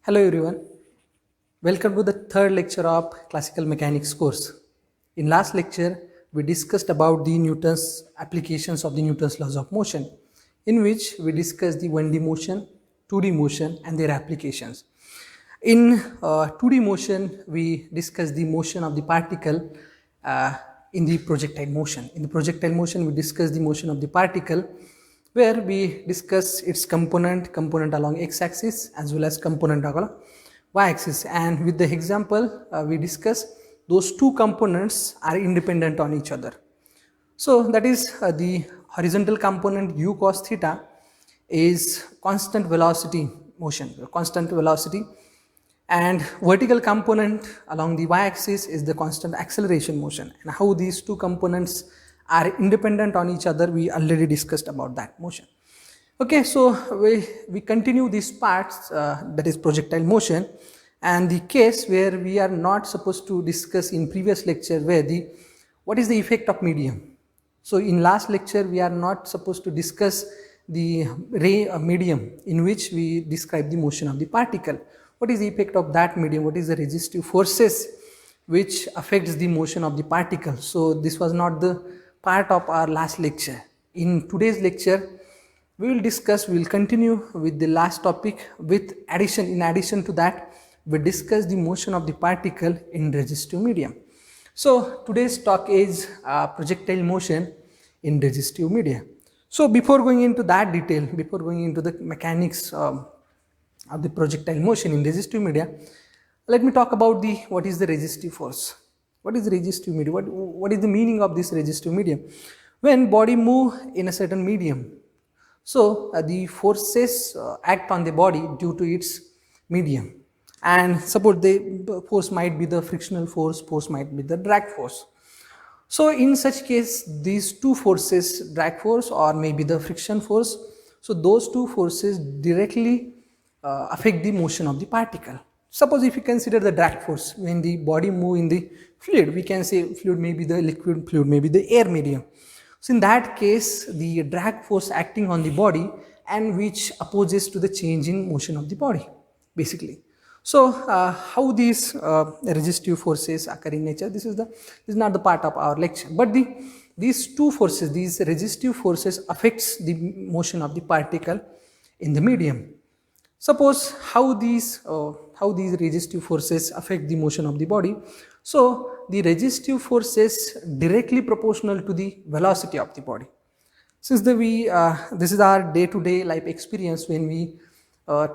Hello everyone, welcome to the third lecture of classical mechanics course. In last lecture, we discussed about the Newton's applications of the Newton's laws of motion, in which we discussed the 1D motion, 2D motion and their applications. In 2D motion, we discussed the motion of the particle in the projectile motion. In the projectile motion, we discussed the motion of the particle where we discuss its component along x-axis as well as component along y-axis, and with the example we discuss those two components are independent on each other. So that is the horizontal component u cos theta is constant velocity motion, constant velocity, and vertical component along the y-axis is the constant acceleration motion. And how these two components are independent on each other, we already discussed about that motion. Okay, so we continue these parts, that is projectile motion, and the case where we are not supposed to discuss in previous lecture where what is the effect of medium. So in last lecture we are not supposed to discuss the ray medium in which we describe the motion of the particle. What is the effect of that medium? What is the resistive forces which affects the motion of the particle? So this was not the part of our last lecture. In today's lecture, we will continue with the last topic with addition. In addition to that, we discuss the motion of the particle in resistive medium. So today's talk is projectile motion in resistive media. So before going into that detail, before going into the mechanics of the projectile motion in resistive media, let me talk about what is the resistive force. What is resistive medium? What is the meaning of this resistive medium? When body move in a certain medium, so the forces act on the body due to its medium, and suppose the force might be the frictional force might be the drag force. So in such case, these two forces, drag force or maybe the friction force, so those two forces directly affect the motion of the particle. Suppose if you consider the drag force, when the body move in the fluid, we can say fluid may be the liquid, fluid may be the air medium. So in that case, the drag force acting on the body and which opposes to the change in motion of the body, basically. So how these resistive forces occur in nature, this is not the part of our lecture, but these two forces, these resistive forces affects the motion of the particle in the medium. Suppose how these resistive forces affect the motion of the body. So the resistive forces directly proportional to the velocity of the body. Since this is our day-to-day life experience when we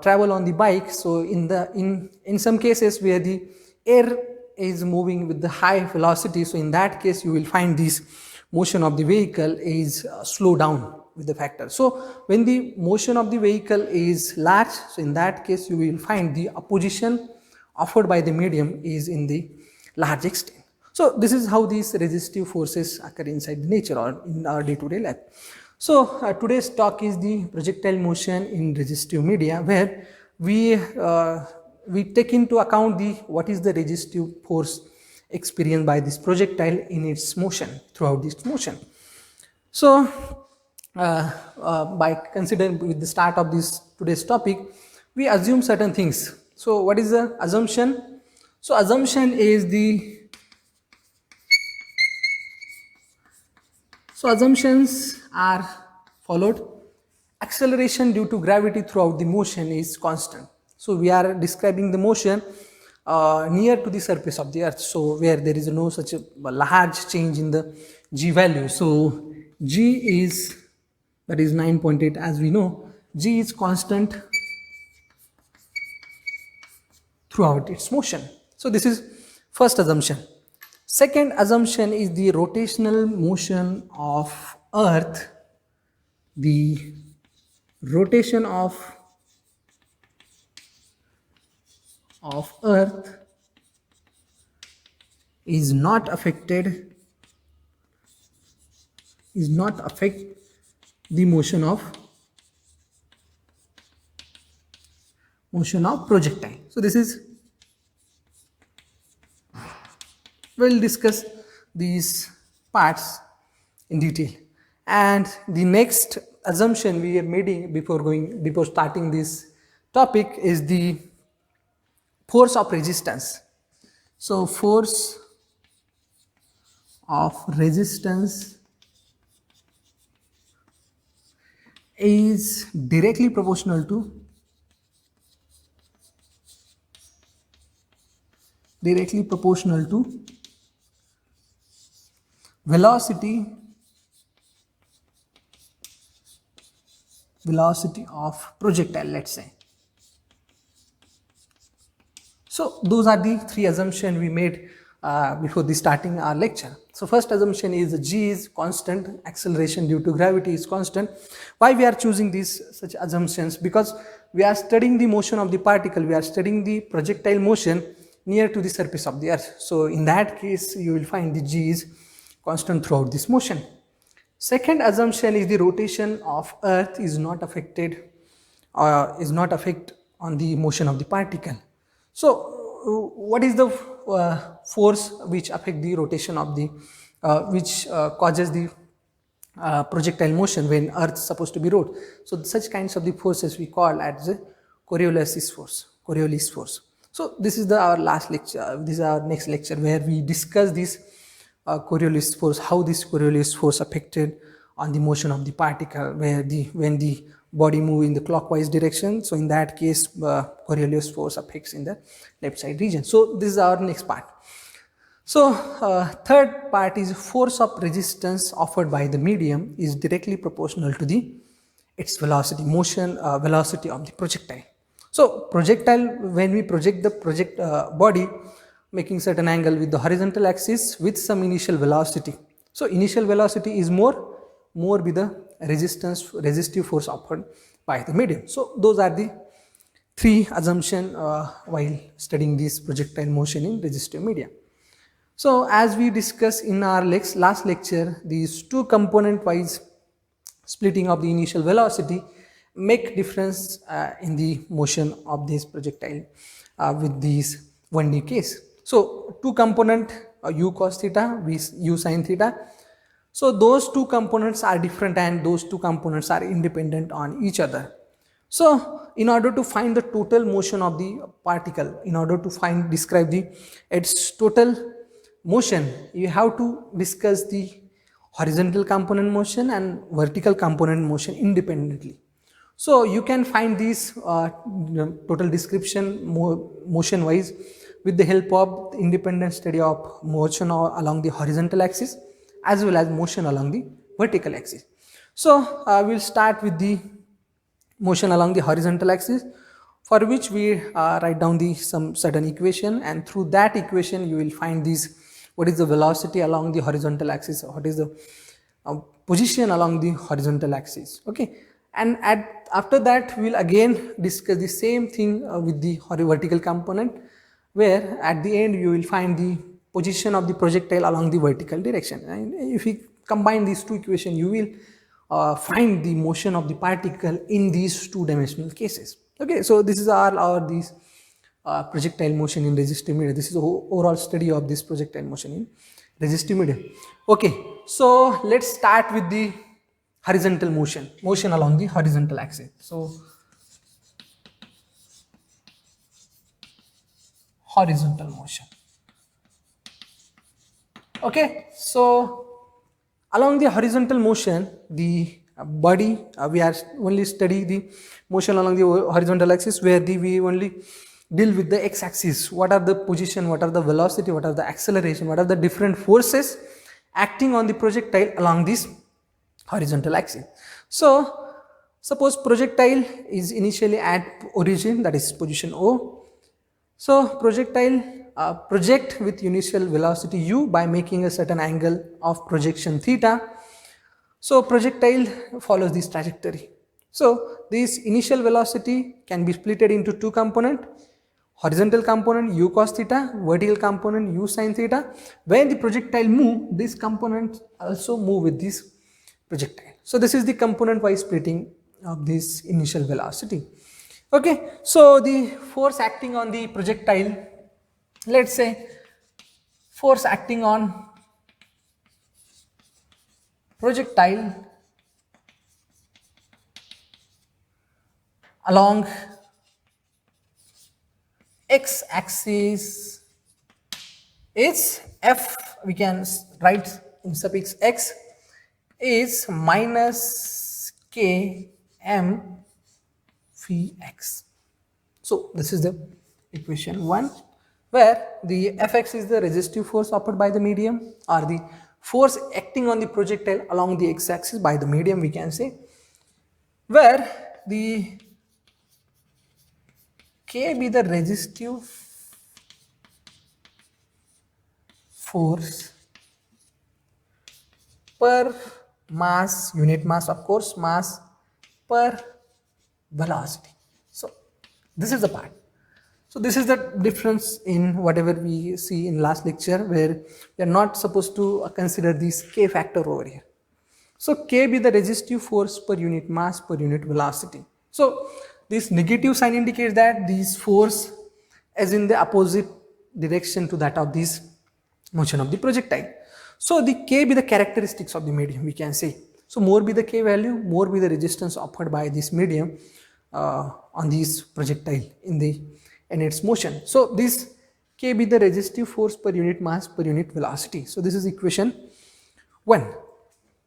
travel on the bike. So in some cases where the air is moving with the high velocity, so in that case you will find this motion of the vehicle is slow down with the factor. So when the motion of the vehicle is large, so in that case you will find the opposition offered by the medium is in the large extent. So this is how these resistive forces occur inside the nature or in our day-to-day life. So today's talk is the projectile motion in resistive media, where we take into account what is the resistive force experienced by this projectile in its motion, throughout this motion. So by considering with the start of this today's topic, we assume certain things. So what is the assumption? So assumption is assumptions are followed. Acceleration due to gravity throughout the motion is constant. So we are describing the motion near to the surface of the earth, so where there is no such a large change in the g value. So g is, that is 9.8, as we know, g is constant throughout its motion. So this is first assumption. Second assumption is the rotational motion of earth. The rotation of earth is not affect the motion of projectile. So this is, we'll discuss these parts in detail. And the next assumption we are making before starting this topic is force of resistance. So force of resistance is directly proportional to velocity of projectile, let's say. So those are the three assumptions we made before the starting our lecture. So first assumption is g is constant, acceleration due to gravity is constant. Why we are choosing these such assumptions? Because we are studying the motion of the particle, we are studying the projectile motion near to the surface of the earth. So in that case you will find the g is constant throughout this motion. Second assumption is the rotation of earth is not affected on the motion of the particle. So what is the force which affect the rotation of the which causes the projectile motion when earth is supposed to be rotate? So such kinds of the forces we call as the Coriolis force. So this is our last lecture, this is our next lecture where we discuss this Coriolis force, how this Coriolis force affected on the motion of the particle, where when the body move in the clockwise direction, so in that case Coriolis force affects in the left side region. So this is our next part. So third part is force of resistance offered by the medium is directly proportional to its velocity velocity of the projectile. So projectile, when we project the body making certain angle with the horizontal axis with some initial velocity, so initial velocity is more with the resistive force offered by the medium. So those are the three assumptions while studying this projectile motion in resistive medium. So as we discussed in our last lecture, these two component wise splitting of the initial velocity make difference in the motion of this projectile with this 1D case. So two component u cos theta, u sin theta. So those two components are different and those two components are independent on each other. So in order to find the total motion of the particle, in order to describe its total motion, you have to discuss the horizontal component motion and vertical component motion independently. So you can find these total description motion wise with the help of independent study of motion along the horizontal axis as well as motion along the vertical axis. So we'll start with the motion along the horizontal axis, for which we write down some certain equation, and through that equation you will find what is the velocity along the horizontal axis, what is the position along the horizontal axis. Okay, and after that we will again discuss the same thing with the vertical component, where at the end you will find the position of the projectile along the vertical direction. And if we combine these two equations, you will find the motion of the particle in these two-dimensional cases. Okay, so this is our projectile motion in resistive medium. This is the overall study of this projectile motion in resistive medium. Okay, so let's start with the horizontal motion along the horizontal axis. So horizontal motion. Okay, so along the horizontal motion, the body, we are only study the motion along the horizontal axis, where we only deal with the x-axis. What are the position, what are the velocity, what are the acceleration, what are the different forces acting on the projectile along this horizontal axis. So suppose projectile is initially at origin, that is position O. So projectile project with initial velocity u by making a certain angle of projection theta. So projectile follows this trajectory. So this initial velocity can be splitted into two components: horizontal component u cos theta, vertical component u sin theta. When the projectile move, this component also move with this projectile. So this is the component wise splitting of this initial velocity. Okay, so the force acting on the projectile, let's say force acting on projectile along x-axis is f, we can write in suffix x, is minus k m vx. So this is the equation 1, where the Fx is the resistive force offered by the medium, or the force acting on the projectile along the x-axis by the medium, we can say, where the K be the resistive force per mass, unit mass, of course, mass per velocity. So this is the part. So this is the difference in whatever we see in last lecture, where we are not supposed to consider this K factor over here. So K be the resistive force per unit mass per unit velocity. So this negative sign indicates that this force is in the opposite direction to that of this motion of the projectile. So the K be the characteristics of the medium, we can say. So more be the K value, more be the resistance offered by this medium on this projectile in its motion. So this K be the resistive force per unit mass per unit velocity. So this is equation 1.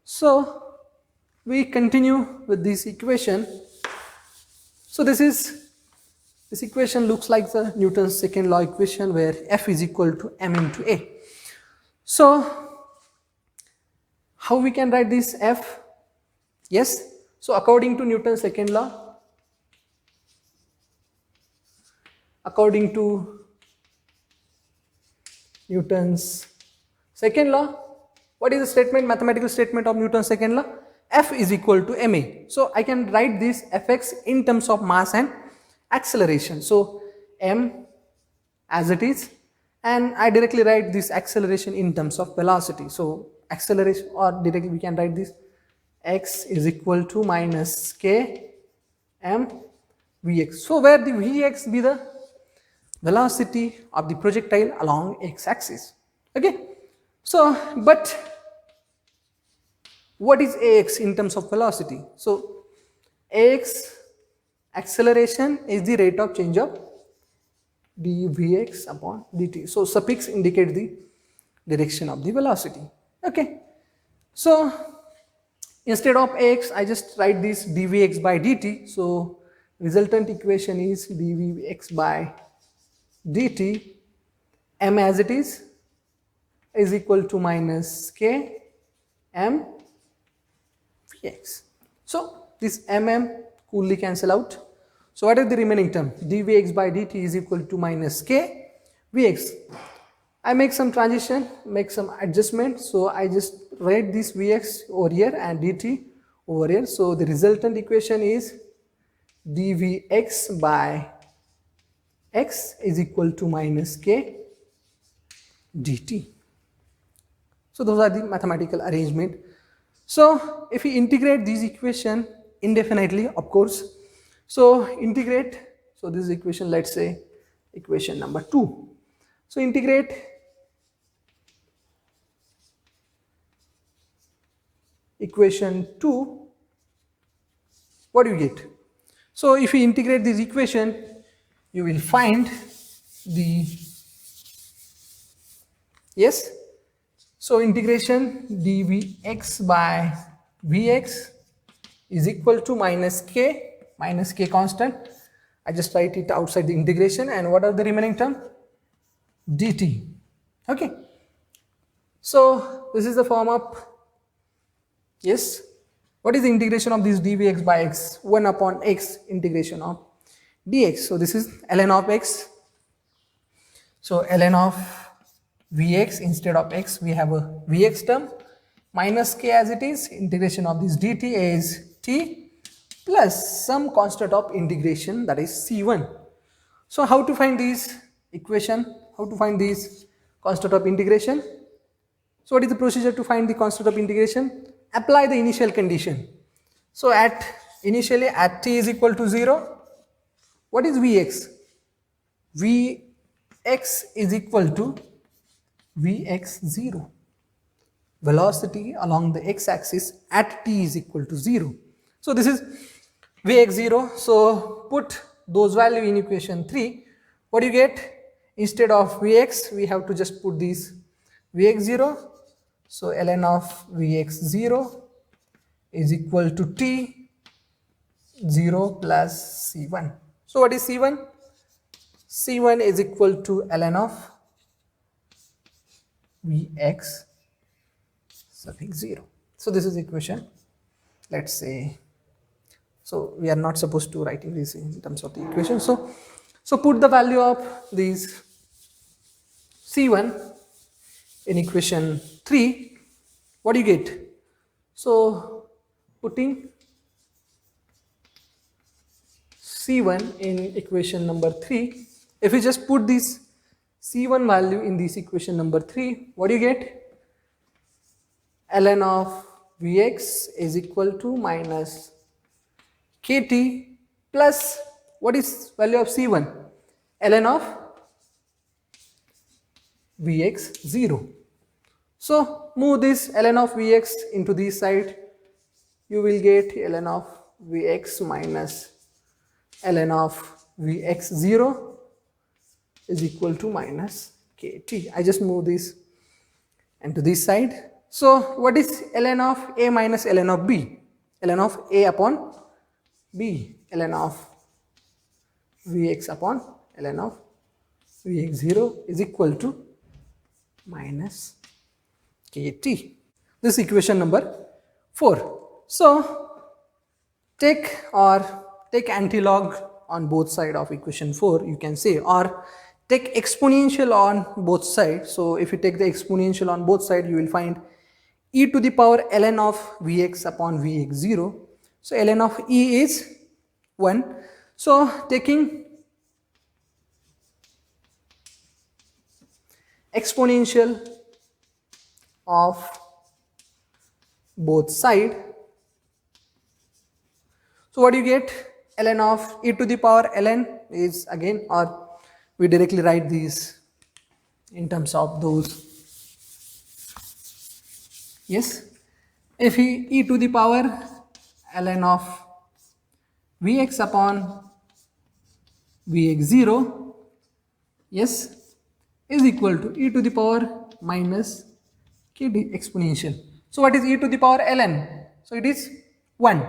So we continue with this equation. So this equation looks like the Newton's second law equation, where F is equal to m into A. So how we can write this F? Yes, so according to Newton's second law, according to Newton's second law, what is the statement, mathematical statement of Newton's second law? F is equal to ma. So I can write this Fx in terms of mass and acceleration. So m as it is, and I directly write this acceleration in terms of velocity. So acceleration, or directly we can write this x is equal to minus k m vx. So where the vx be the velocity of the projectile along x-axis. Okay, so but what is ax in terms of velocity? So ax acceleration is the rate of change of dvx upon dt. So suffix indicates the direction of the velocity. Okay, so instead of ax, I just write this dvx by dt. So resultant equation is dvx by dt, m as it is equal to minus k m vx. So this mm coolly cancel out. So what is the remaining term? dvx by dt is equal to minus k vx. I make some transition, make some adjustment. So I just write this vx over here and dt over here. So the resultant equation is dvx by x is equal to minus k dt. So those are the mathematical arrangement. So if we integrate these equation indefinitely, of course, so integrate, so this is equation, let's say equation number 2. So integrate equation 2, what do you get? So if we integrate this equation, you will find the, yes, so integration dvx by vx is equal to minus k constant. I just write it outside the integration, and what are the remaining term? dt. Okay, so this is the form of, yes, what is the integration of this dvx by x? 1 upon x integration of dx. So this is ln of x. So ln of vx, instead of x we have a vx term, minus k as it is, integration of this dt is t, plus some constant of integration, that is c1. So how to find this equation? How to find this constant of integration? So what is the procedure to find the constant of integration? Apply the initial condition. So initially at t is equal to 0, what is vx? Vx is equal to vx0, velocity along the x-axis at t is equal to 0. So this is vx0. So put those value in equation 3 what do you get? Instead of Vx, we have to just put this Vx0. So ln of Vx0 is equal to T 0 plus C1. So what is C1? C1 is equal to ln of Vx suffix 0. So this is equation, let's say. So we are not supposed to write this in terms of the equation. So put the value of these C1 in equation 3. What do you get? So putting C1 in equation number 3, if you just put this C1 value in this equation number 3, what do you get? ln of Vx is equal to minus Kt plus, what is value of C1? ln of Vx 0. So move this ln of Vx into this side, you will get ln of Vx minus ln of Vx 0 is equal to minus Kt. I just move this into this side. So what is ln of A minus ln of B? ln of A upon B, ln of Vx upon ln of Vx0 is equal to minus Kt. This is equation number 4. So take antilog on both sides of equation 4, you can say, or take exponential on both sides. So if you take the exponential on both sides, you will find e to the power ln of Vx upon Vx0. So ln of e is 1. So taking exponential of both sides, so what do you get? ln of e to the power ln is again, or we directly write these in terms of those. Yes, if e to the power ln of Vx upon Vx0, yes, is equal to e to the power minus Kt exponential. So what is e to the power ln? So it is 1.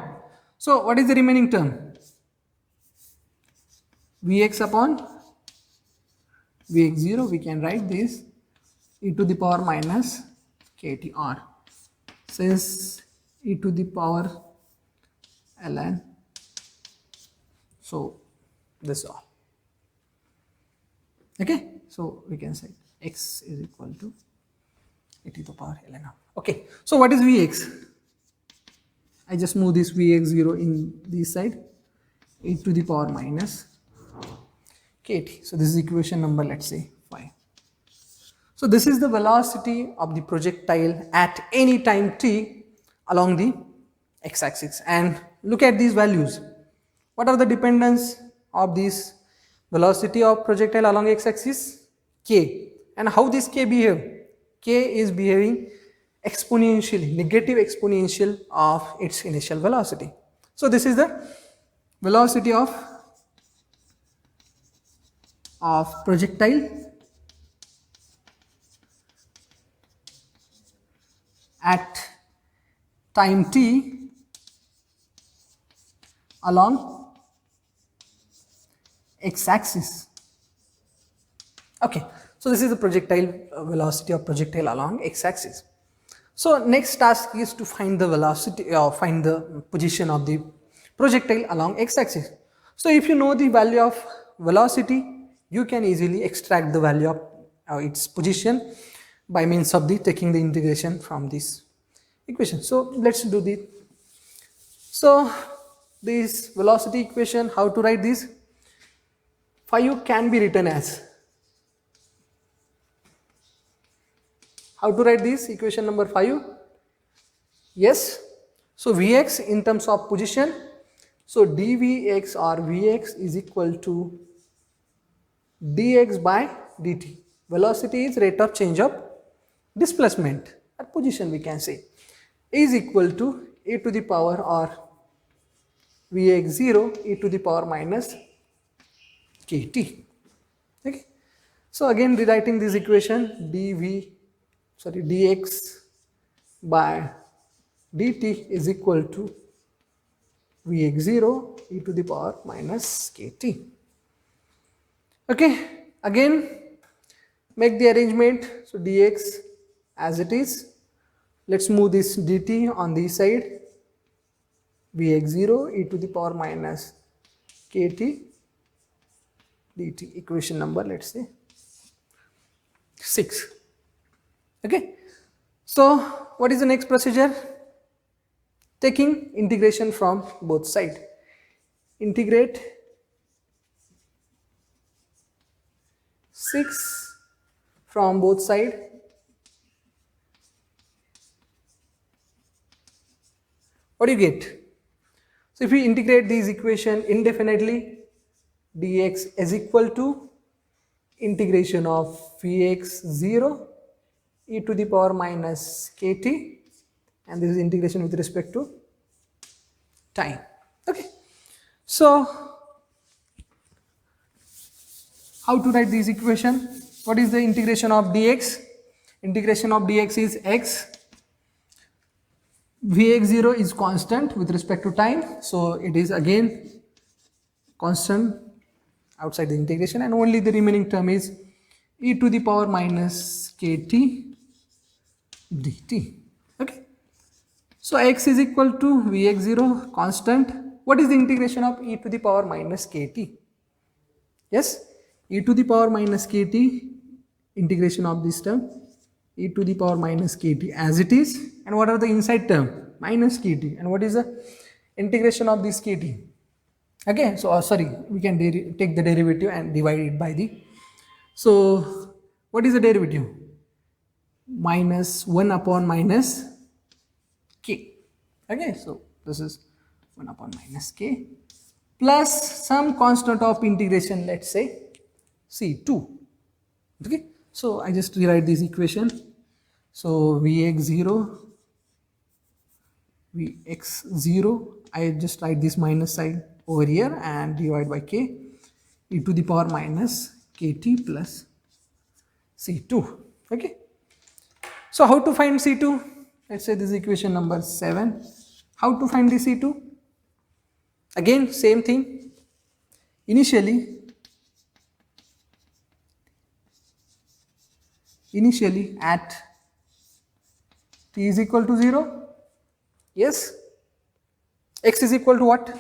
So what is the remaining term? Vx upon Vx0, we can write this e to the power minus Kt, or since e to the power ln, so this all. Okay, so we can say x is equal to e to the power ln of. Okay, so what is Vx? I just move this Vx0 in this side, e to the power minus Kt. So this is equation number, let's say, 5. So this is the velocity of the projectile at any time t along the x-axis. And look at these values. What are the dependence of this velocity of projectile along x-axis? K. And how this k behave? K is behaving exponentially, negative exponential of its initial velocity. So this is the velocity of projectile at time t along x-axis. Okay, so this is the projectile velocity of projectile along x-axis. So next task is to find the velocity or find the position of the projectile along x-axis. So if you know the value of velocity, you can easily extract the value of its position by means of taking the integration from this equation. So let's do this. So this velocity equation, how to write this? Phi can be written as, how to write this equation number 5? Yes, so Vx in terms of position, so dVx or Vx is equal to dx by dt. Velocity is rate of change of displacement at position, we can say, is equal to e to the power or Vx0 e to the power minus Kt. Okay, so again rewriting this equation, dx by dt is equal to Vx0 e to the power minus kt. Okay, again make the arrangement. So dx as it is. Let's move this dt on this side. Vx0 e to the power minus kt dt, equation number, let's say 6. Okay, so what is the next procedure? Taking integration from both sides. Integrate 6 from both sides. What do you get? So if we integrate these equation indefinitely, dx is equal to integration of Vx0 e to the power minus kt, and this is integration with respect to time. Okay, so how to write this equation? What is the integration of dx? Integration of dx is x. Vx0 is constant with respect to time, so it is again constant outside the integration, and only the remaining term is e to the power minus kt dt. Okay, so x is equal to Vx0 constant. What is the integration of e to the power minus kt? Yes, e to the power minus kt, integration of this term, e to the power minus kt as it is, and what are the inside term? Minus kt, and what is the integration of this kt? Okay, so sorry, we can take the derivative and divide it by the, so what is the derivative? Minus 1 upon minus k. Okay, so this is 1 upon minus k plus some constant of integration, let's say c2. Okay, so I just rewrite this equation. So Vx0, I just write this minus side over here and divide by k e to the power minus kt plus c2. Okay, so how to find c2? Let's say this is equation number 7. How to find the c2? Again same thing. Initially at t is equal to 0, yes, x is equal to what?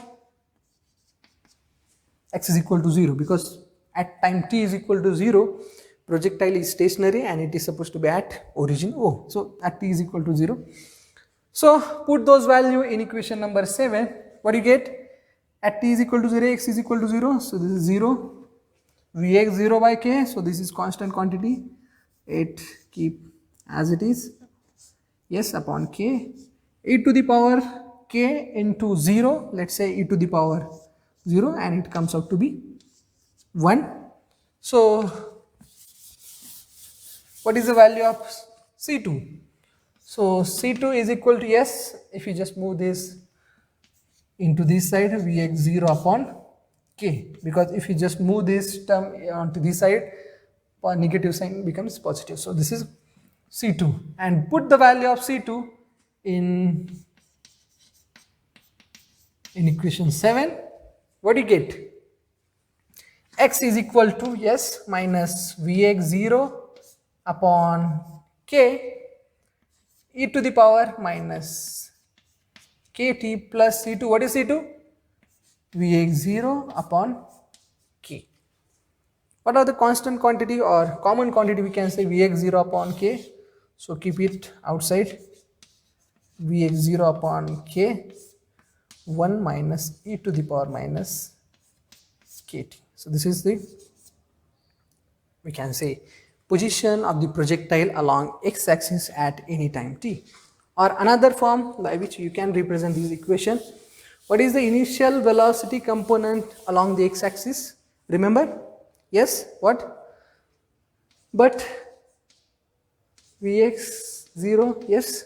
X is equal to 0, because at time t is equal to 0, projectile is stationary and it is supposed to be at origin O. So at t is equal to 0. So put those value in equation number 7. What do you get? At t is equal to 0, x is equal to 0. So this is 0. Vx0 by k. So this is constant quantity. It keep as it is. Yes, upon k. E to the power k into 0. Let's say e to the power 0, and it comes out to be 1. So what is the value of C2? So C2 is equal to, yes, if you just move this into this side, Vx0 upon k, because if you just move this term onto this side, negative sign becomes positive. So this is C2, and put the value of C2 in equation 7. What do you get? X is equal to, yes, minus Vx0 upon k e to the power minus kt plus C2. What is C2? Vx0 upon k. What are the constant quantity or common quantity? We can say Vx0 upon k. So keep it outside. Vx0 upon k, 1 minus e to the power minus kt. So this is the, we can say, position of the projectile along x-axis at any time t. Or another form by which you can represent this equation. What is the initial velocity component along the x-axis? Remember? Yes, what? But Vx0, yes.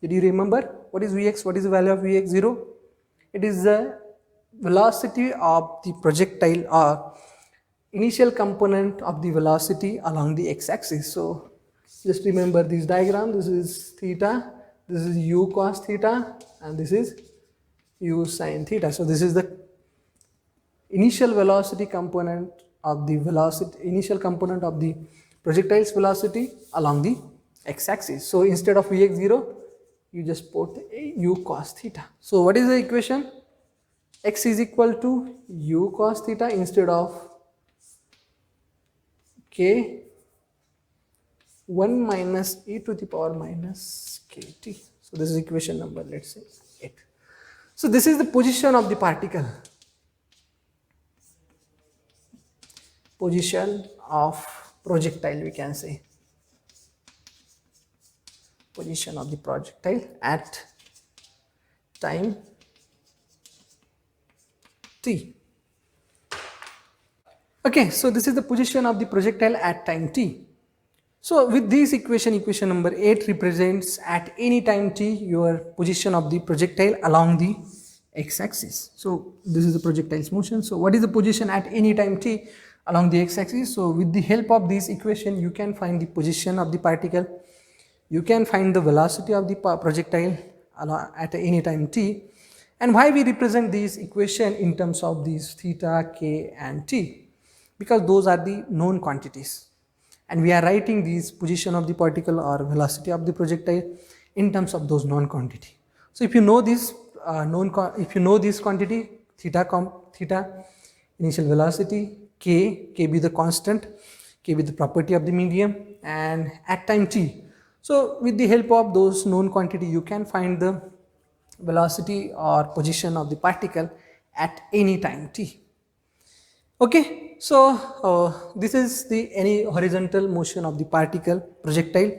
Did you remember? What is Vx? What is the value of Vx0? It is the velocity of the projectile or initial component of the velocity along the x-axis. So just remember this diagram. This is theta, this is u cos theta, and this is u sin theta. So this is the initial velocity component of the projectile's velocity along the x-axis. So instead of vx0, you just put u cos theta. So what is the equation? X is equal to u cos theta instead of k 1 minus e to the power minus kt. So this is equation number, let's say 8. So this is the position of the particle. Position of projectile, we can say. Position of the projectile at time t. Okay, so this is the position of the projectile at time t. So with this equation number 8 represents at any time t your position of the projectile along the x-axis. So this is the projectile's motion. So what is the position at any time t along the x-axis? So with the help of this equation, you can find the position of the particle, you can find the velocity of the projectile at any time t. And why we represent this equation in terms of these theta, k and t? Because those are the known quantities, and we are writing this position of the particle or velocity of the projectile in terms of those known quantity. So if you know this this quantity, theta initial velocity, k be the constant, k be the property of the medium, and at time t. So with the help of those known quantity, you can find the velocity or position of the particle at any time t. Okay, so this is the any horizontal motion of the particle projectile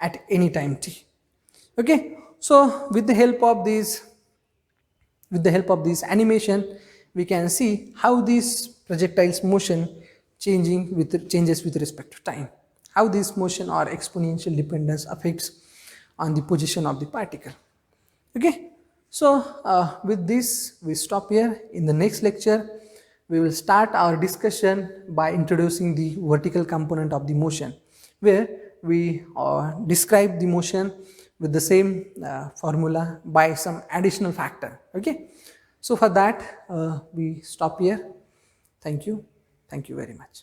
at any time t. Okay, so with the help of this animation, we can see how this projectile's motion changes with respect to time, how this motion or exponential dependence affects on the position of the particle. Okay, so with this we stop here. In the next lecture, we will start our discussion by introducing the vertical component of the motion, where we describe the motion with the same formula by some additional factor. Okay, so for that we stop here. Thank you very much.